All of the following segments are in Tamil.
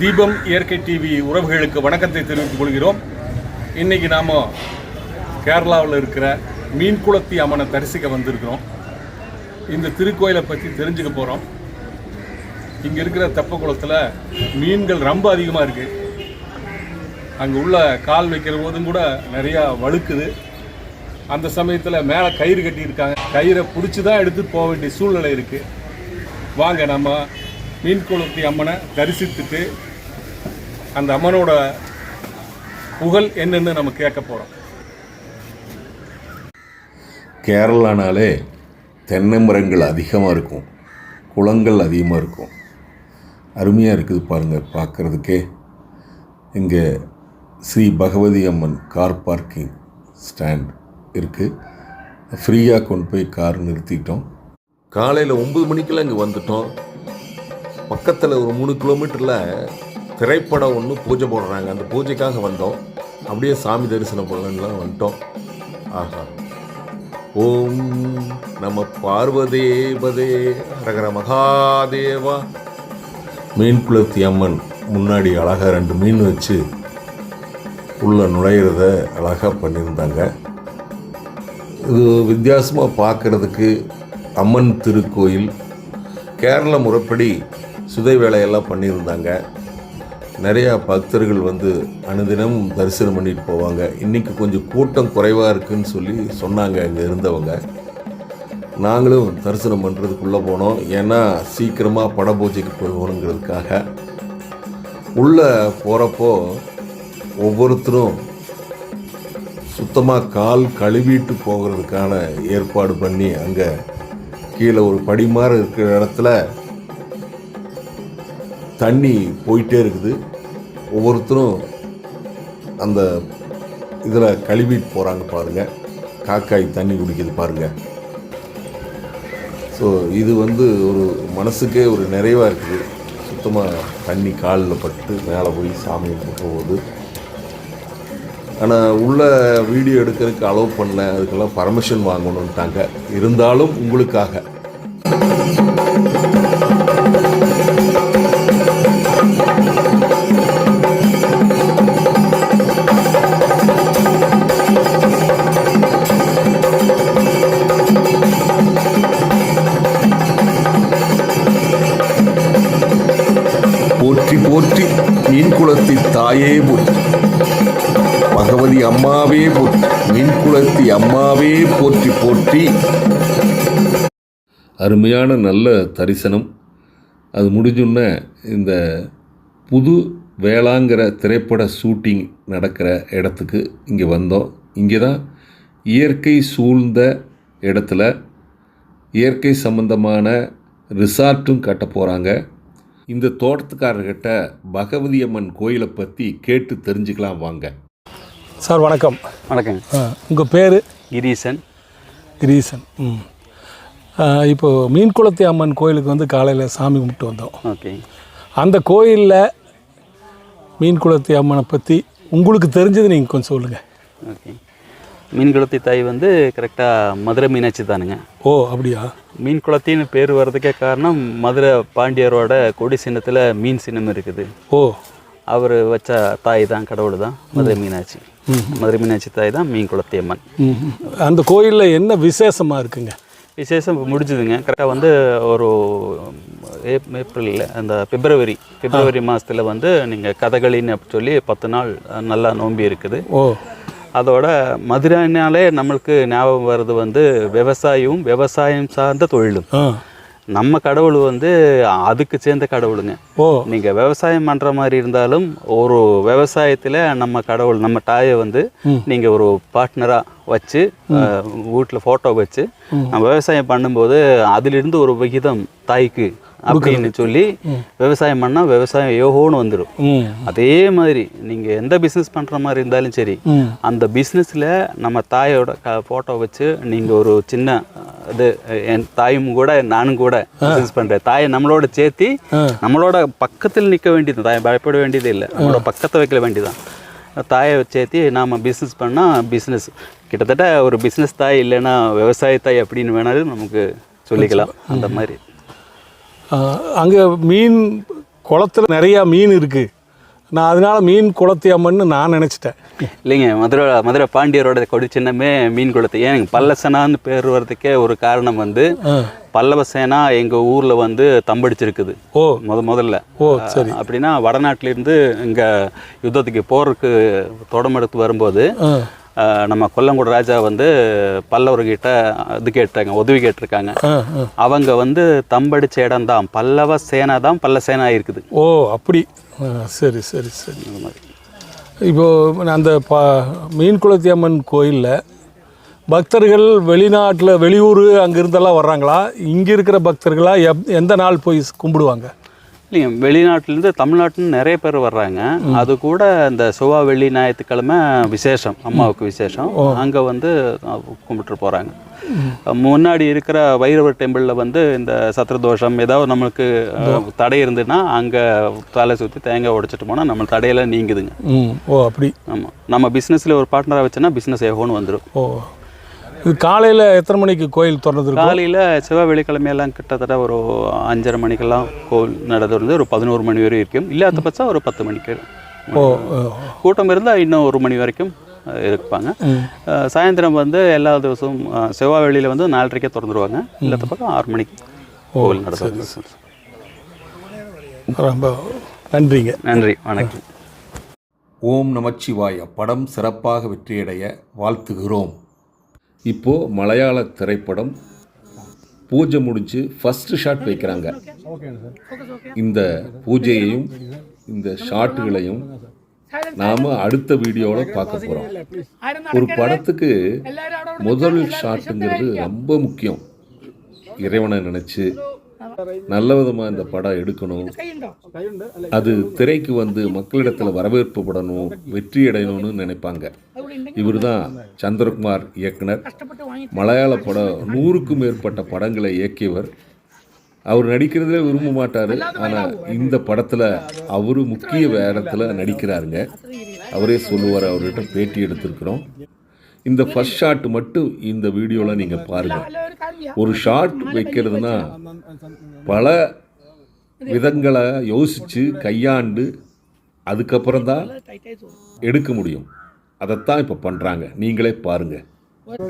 தீபம் இயற்கை டிவி உறவுகளுக்கு வணக்கத்தை தெரிவித்துக் கொள்கிறோம். இன்றைக்கி நாம் கேரளாவில் இருக்கிற மீன்குளத்தி அம்மனை தரிசிக்க வந்திருக்கிறோம். இந்த திருக்கோயிலை பற்றி தெரிஞ்சுக்க போகிறோம். இங்கே இருக்கிற தெப்பக்குளத்தில் மீன்கள் ரொம்ப அதிகமாக இருக்குது. அங்கே உள்ள கால் வைக்கிற போதும் கூட நிறையா வழுக்குது. அந்த சமயத்தில் மேலே கயிறு கட்டியிருக்காங்க. கயிறை பிடிச்சி தான் எடுத்துகிட்டு போக வேண்டிய சூழ்நிலை இருக்குது. வாங்க நம்ம மீன்குளத்தி அம்மனை தரிசித்துட்டு அந்த அம்மனோட புகழ் என்னன்னு நம்ம கேட்க போகிறோம். கேரளானாலே தென்னை மரங்கள் அதிகமாக இருக்கும், குளங்கள் அதிகமாக இருக்கும். அருமையாக இருக்குது பாருங்கள் பார்க்குறதுக்கே. இங்கே Sri Bhagavathi Amman car parking stand இருக்குது. ஃப்ரீயாக கொண்டு போய் கார் நிறுத்திட்டோம். காலையில் 9 மணிக்கெல்லாம் இங்கே வந்துட்டோம். பக்கத்தில் ஒரு 3 கிலோமீட்டரில் திரைப்படம் ஒன்று பூஜை போடுறாங்க. அந்த பூஜைக்காக வந்தோம். அப்படியே சாமி தரிசனம் பண்ணலாம் வந்துட்டோம். ஆஹா, ஓம் நம பார்வதேபதே ஹரஹர மகாதேவா. மீன்குளத்தி அம்மன் முன்னாடி அழகாக 2 மீன் வச்சு உள்ளே நுழையிறத அழகாக பண்ணியிருந்தாங்க. இது வித்தியாசமாக பார்க்குறதுக்கு அம்மன் திருக்கோயில். கேரள முறைப்படி சுதை வேலையெல்லாம் பண்ணியிருந்தாங்க. நிறையா பக்தர்கள் வந்து அனுதினம் தரிசனம் பண்ணிட்டு போவாங்க. இன்றைக்கி கொஞ்சம் கூட்டம் குறைவாக இருக்குதுன்னு சொல்லி சொன்னாங்க இங்கே இருந்தவங்க. நாங்களும் தரிசனம் பண்ணுறதுக்குள்ளே போனோம். ஏன்னா சீக்கிரமாக பட பூஜைக்கு போகணுங்கிறதுக்காக. உள்ளே போகிறப்போ ஒவ்வொருத்தரும் சுத்தமாக கால் கழுவிட்டு போகிறதுக்கான ஏற்பாடு பண்ணி அங்கே கீழே ஒரு படிமாறு இருக்கிற இடத்துல தண்ணி போயிட்டே இருக்குது. ஒவ்வொருத்தரும் அந்த இதில் கழுவிட்டு போகிறாங்க பாருங்கள். காக்காய் தண்ணி குடிக்குது பாருங்கள். ஸோ இது வந்து ஒரு மனசுக்கே ஒரு நிறைவாக இருக்குது. சுத்தமாக தண்ணி காலில் பட்டு மேலே போய் சாமி போகும்போது. ஆனால் உள்ள வீடியோ எடுக்கிறதுக்கு அலோவ் பண்ணல. அதுக்கெல்லாம் பர்மிஷன் வாங்கணுன்ட்டாங்க. இருந்தாலும் உங்களுக்காக போற்றி போற்றி மீன்குளத்தி தாயே போற்றி, பகவதி அம்மாவே போற்றி, மீன்குளத்தி அம்மாவே போற்றி போற்றி. அருமையான நல்ல தரிசனம். அது முடிஞ்சோன்னே இந்த புது வேளாங்கிற திரைப்பட ஷூட்டிங் நடக்கிற இடத்துக்கு இங்கே வந்தோம். இங்கே தான் இயற்கை சூழ்ந்த இடத்துல இயற்கை சம்பந்தமான ரிசார்ட்டும் கட்ட போகிறாங்க. இந்த தோட்டத்துக்காரர்கிட்ட பகவதி அம்மன் கோயிலை பற்றி கேட்டு தெரிஞ்சுக்கலாம் வாங்க. சார் வணக்கம். வணக்கம். உங்கள் பேர்? கிரீசன். கிரீசன். இப்போது மீன்குளத்தி அம்மன் கோயிலுக்கு வந்து காலையில் சாமி கும்பிட்டு வந்தோம். ஓகே. அந்த கோயிலில் மீன்குளத்தி அம்மனை பற்றி உங்களுக்கு தெரிஞ்சது நீங்கள் கொஞ்சம் சொல்லுங்கள். ஓகே. மீன்குளத்தி தாய் வந்து கரெக்டாக மதுரை மீனாட்சி தானுங்க. ஓ அப்படியா? மீன்குளத்தின்னு பேர் வர்றதுக்கே காரணம் மதுரை பாண்டியரோட கொடி சின்னத்தில் மீன் சின்னம் இருக்குது. ஓ, அவர் வச்ச தாய் தான், கடவுள் தான் மதுரை மீனாட்சி. மதுரை மீனாட்சி தாய் தான் மீன்குளத்தி அம்மன். அந்த கோயிலில் என்ன விசேஷமாக இருக்குங்க? விசேஷம் முடிஞ்சுதுங்க. கரெக்டாக வந்து ஒரு ஏப்ரலில் அந்த பிப்ரவரி மாதத்தில் வந்து நீங்கள் கதகளின்னு அப்படி சொல்லி 10 நாள் நல்லா நோம்பி இருக்குது. ஓ, அதோட மதுரைனாலே நம்மளுக்கு ஞாபகம் வர்றது வந்து விவசாயம் சார்ந்த தொழிலும். நம்ம கடவுள் வந்து அதுக்கு சேர்ந்த கடவுளுங்க. ஓ, நீங்கள் விவசாயம் பண்ணுற மாதிரி இருந்தாலும் ஒரு விவசாயத்தில் நம்ம கடவுள், நம்ம தாயை வந்து நீங்கள் ஒரு பார்ட்னராக வச்சு வீட்டில் ஃபோட்டோ வச்சு நம்ம விவசாயம் பண்ணும்போது அதிலிருந்து ஒரு விகிதம் தாய்க்கு அப்படின்னு சொல்லி விவசாயம் பண்ணால் விவசாயம் யோகோன்னு வந்துடும். அதே மாதிரி நீங்கள் எந்த பிஸ்னஸ் பண்ணுற மாதிரி இருந்தாலும் சரி, அந்த பிஸ்னஸில் நம்ம தாயோட ஃபோட்டோ வச்சு நீங்கள் ஒரு சின்ன இது, என் தாயும் கூட நானும் கூட பிஸ்னஸ் பண்ணுறேன், தாயை நம்மளோட சேர்த்தி நம்மளோட பக்கத்தில் நிற்க வேண்டியது, தாயை பயப்பட வேண்டியது இல்லை, நம்மளோட பக்கத்தை வைக்க வேண்டியதான். தாயை சேர்த்தி நாம் பிஸ்னஸ் பண்ணால் பிஸ்னஸ் கிட்டத்தட்ட ஒரு பிஸ்னஸ் தாய் இல்லைன்னா விவசாய தாய் அப்படின்னு வேணாலும் நமக்கு சொல்லிக்கலாம். அந்த மாதிரி அங்கே மீன் குளத்துல நிறையா மீன் இருக்குது, நான் அதனால மீன் குளத்தி அம்மன்னு நான் நினச்சிட்டேன். இல்லைங்க, மதுரை பாண்டியரோட கொடி சின்னமே மீன் குளத்து. ஏன் பல்லசேனான்னு பேர் வர்றதுக்கே ஒரு காரணம் வந்து பல்லவ சேனா எங்கள் ஊரில் வந்து தம்படிச்சிருக்குது. ஓ முதல்ல சரி. அப்படின்னா வடநாட்டிலேருந்து இங்கே யுத்தத்துக்கு போருக்கு தொடமெடுத்து வரும்போது நம்ம கொல்லங்கோடு ராஜா வந்து பல்லவர்கிட்ட இது கேட்டாங்க, உதவி கேட்டிருக்காங்க. அவங்க வந்து தம்படிச்ச இடம் தான் பல்லவ சேனா தான் பல்ல சேனா இருக்குது. ஓ அப்படி, சரி சரி சரி. இப்போது அந்த மீன் குளத்தி அம்மன் கோயிலில் பக்தர்கள் வெளிநாட்டில் வெளியூர் அங்கேருந்தெல்லாம் வர்றாங்களா, இங்கே இருக்கிற பக்தர்களா எந்த நாள் போய் கும்பிடுவாங்க? இல்லைங்க, வெளிநாட்டிலேருந்து தமிழ்நாட்டில் நிறைய பேர் வர்றாங்க. அது கூட இந்த செவ்வாய் வெள்ளி ஞாயிற்றுக்கிழமை விசேஷம், அம்மாவுக்கு விசேஷம், அங்கே வந்து கும்பிட்டு போகிறாங்க. முன்னாடி இருக்கிற வைரவர் டெம்பிளில் வந்து இந்த சத்திரதோஷம் ஏதாவது நம்மளுக்கு தடை இருந்துன்னா அங்கே தலை சுற்றி தேங்காய் உடைச்சிட்டு போனால் நம்ம தடையெல்லாம் நீங்குதுங்க. ஓ அப்படி. ஆமாம், நம்ம பிஸ்னஸில் ஒரு பார்ட்னராக வச்சோன்னா பிஸ்னஸ் ஏகோன்னு வந்துடும். ஓ இது காலையில் எத்தனை மணிக்கு கோயில் திறந்தது? காலையில் செவ்வாய் வெள்ளிக்கிழமையெல்லாம் கிட்டத்தட்ட ஒரு 5:30 மணிக்கெல்லாம் கோவில் நடந்து ஒரு 11 மணி வரை இருக்கும். இல்லாத பட்சம் ஒரு 10 மணிக்கு. கூட்டம் இருந்தால் இன்னும் 1 மணி வரைக்கும் இருப்பாங்க. சாயந்தரம் வந்து எல்லா ദിവസവും செவ்வாய் வெள்ளியில் வந்து 4:30 திறந்துருவாங்க. இல்லாத பக்கம் 6 மணிக்கு கோவில் நடத்துவாங்க. ரொம்ப நன்றிங்க. நன்றி, வணக்கம். ஓம் நமச்சிவாய படம் சிறப்பாக வெற்றியடைய வாழ்த்துகிறோம். இப்போது மலையாள திரைப்படம் பூஜை முடிஞ்சு ஃபஸ்ட்டு ஷாட் வைக்கிறாங்க. இந்த பூஜையையும் இந்த ஷாட்டுகளையும் நாம் அடுத்த வீடியோவில் பார்க்க போகிறோம். ஒரு படத்துக்கு முதல் ஷாட்டுங்கிறது ரொம்ப முக்கியம். இறைவனை நினச்சி நல்ல விதமாக இந்த படம் எடுக்கணும், அது திரைக்கு வந்து மக்களிடத்தில் வரவேற்பு படணும், வெற்றி அடையணும்னு நினைப்பாங்க. இவர் தான் சந்திரகுமார் இயக்குனர். மலையாள படம் 100க்கும் மேற்பட்ட படங்களை இயக்கியவர். அவர் நடிக்கிறதுல விரும்ப மாட்டார், ஆனால் இந்த படத்தில் அவர் முக்கிய வேடத்தில் நடிக்கிறாருங்க. அவரே சொல்லுவார், அவர்கிட்ட பேட்டி எடுத்திருக்கிறோம். இந்த ஃபர்ஸ்ட் ஷாட் மட்டும் இந்த வீடியோவில் நீங்கள் பாருங்கள். ஒரு ஷாட் வைக்கிறதுனா பல விதங்களை யோசித்து கையாண்டு அதுக்கப்புறம் தான் எடுக்க முடியும். அதைத்தான் இப்போ பண்ணுறாங்க, நீங்களே பாருங்கள். ഒരു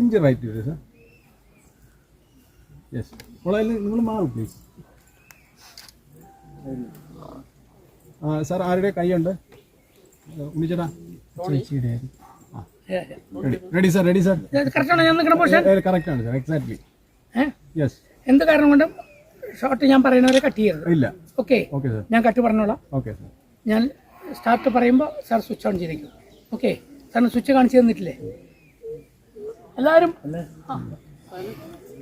ഇഞ്ച് റൈറ്റ് വരും സാർ. യെസ്, നിങ്ങൾ മാറും പ്ലീസ്. സാർ ആരുടെ കൈയുണ്ട്? ഉണ്ണിച്ചേട്ടാ, ready sir, ready sir. Correct ആണ് സാർ, എക്സാക്ട്ലി. യെസ്. എന്ത് കാരണം കൊണ്ടും ഷോട്ട് ഞാൻ പറയുന്നവരെ കട്ട് ചെയ്യരുത്. ഇല്ല. Okay, okay sir. ഞാൻ കട്ട് പറഞ്ഞോളാം. Okay sir. ഞാൻ സ്റ്റാർട്ട് പറയുമ്പോൾ സാർ സ്വിച്ച് ഓൺ ചെയ്തേക്കും. ഓക്കെ, സാറിന് സ്വിച്ച് കാണിച്ചു തന്നിട്ടില്ലേ എല്ലാവരും?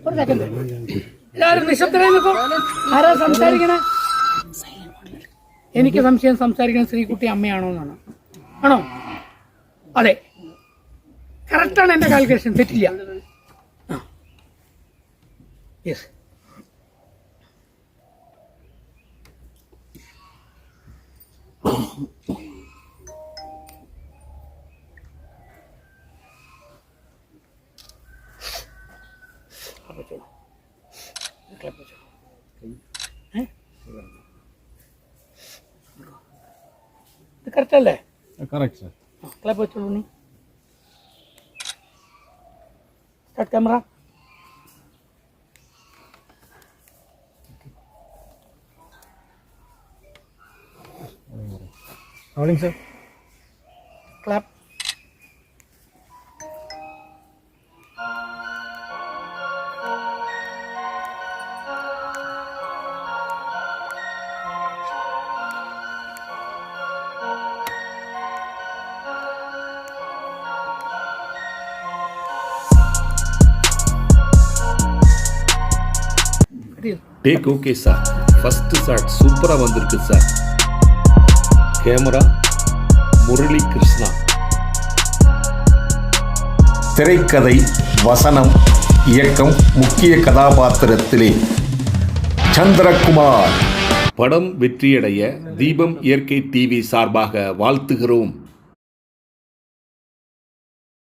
ഒരു സെക്കൻഡ്, എല്ലാവരും നിശബ്ദരായി നിൽക്കും. ആരാ സംസാരിക്കണേ? എനിക്ക് സംശയം സംസാരിക്കുന്ന ശ്രീകുട്ടി അമ്മയാണോ എന്നാണ്. ആണോ? അതെ, കറക്റ്റാണ് എൻ്റെ കാൽക്കുലേഷൻ, തെറ്റില്ല. യെസ്. ഇത് കറക്റ്റ് അല്ലേ? Correct sir. ക്ലാപ്പ് വെച്ചോളൂ. നീ start camera. Rolling sir. Clap. Take okay sir. First shot சூப்பராக வந்திருக்கு சார். கேமரா முரளி கிருஷ்ணா. திரைக்கதை, வசனம், இயக்கம், முக்கிய கதாபாத்திரத்திலே சந்திரகுமார். படம் வெற்றியடைய தீபம் இயற்கை டிவி சார்பாக வாழ்த்துகிறோம்.